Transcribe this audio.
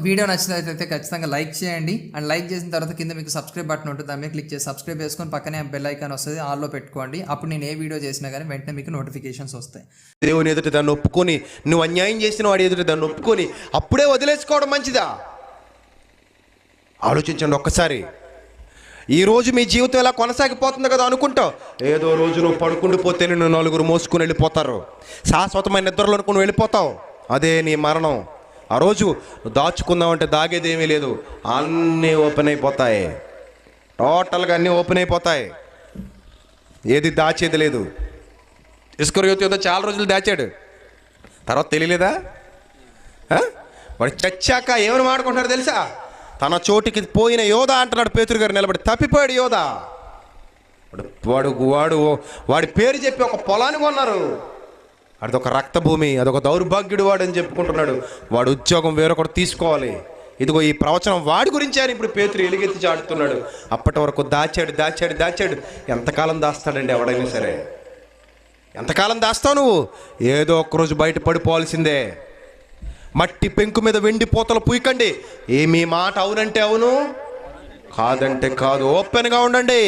Video నచ్చినట్లయితే ఖచ్చితంగా like చేయండి. అండ్ లైక్ చేసిన తర్వాత కింద మీకు సబ్స్క్రైబ్ బటన్ ఉంటుంది, దాని మీద క్లిక్ చేసి సబ్స్క్రైబ్ చేసుకొని పక్కనే బెల్ ఐకాన్ వస్తుంది, ఆల్లో పెట్టుకోండి. అప్పుడు నేను ఏ వీడియో చేసినా కానీ వెంటనే మీకు నోటిఫికేషన్స్ వస్తాయి. దేవుని ఎదుట దాన్ని ఒప్పుకొని, నువ్వు అన్యాయం చేసిన వాడి ఎదుట దాన్ని ఒప్పుకొని అప్పుడే వదిలేసుకోవడం మంచిదా? ఆలోచించండి ఒక్కసారి. ఈరోజు మీ జీవితం ఎలా కొనసాగిపోతుంది కదా అనుకుంటావు. ఏదో రోజు నువ్వు పడుకుంటూ పోతే నిన్ను నలుగురు మోసుకుని వెళ్ళిపోతారు, శాశ్వతమైన నిద్రలో అనుకుని వెళ్ళిపోతావు. అదే నీ మరణం. ఆ రోజు దాచుకుందామంటే దాగేదేమీ లేదు, అన్నీ ఓపెన్ అయిపోతాయి. టోటల్గా అన్నీ ఓపెన్ అయిపోతాయి, ఏది దాచేది లేదు. ఇస్కరియోతు ఏదో చాలా రోజులు దాచాడు, తర్వాత తెలియలేదా? వాడు చచ్చాక ఏమని మాడుకుంటున్నాడు తెలుసా? తన చోటికి పోయిన యోధ అంటున్నాడు పేతురు గారు నిలబడి. తప్పిపోయాడు యోధ. వాడి పేరు చెప్పి ఒక పొలాన్ని కొన్నారు. అదొక రక్తభూమి, అదొక దౌర్భాగ్యుడు వాడు అని చెప్పుకుంటున్నాడు. వాడు ఉద్యోగం వేరొకటి తీసుకోవాలి. ఇదిగో ఈ ప్రవచనం వాడి గురించి అని ఇప్పుడు పేతురు ఎలుగెత్తి చాటుతున్నాడు. అప్పటి వరకు దాచాడు. ఎంతకాలం దాస్తాడండి ఎవడైనా సరే? ఎంతకాలం దాస్తావు నువ్వు? ఏదో ఒక్కరోజు బయట పడిపోవాల్సిందే. మట్టి పెంకు మీద వెండి పోతలు పూయకండి. మీ మాట అవునంటే అవును, కాదంటే కాదు. ఓపెన్గా ఉండండి.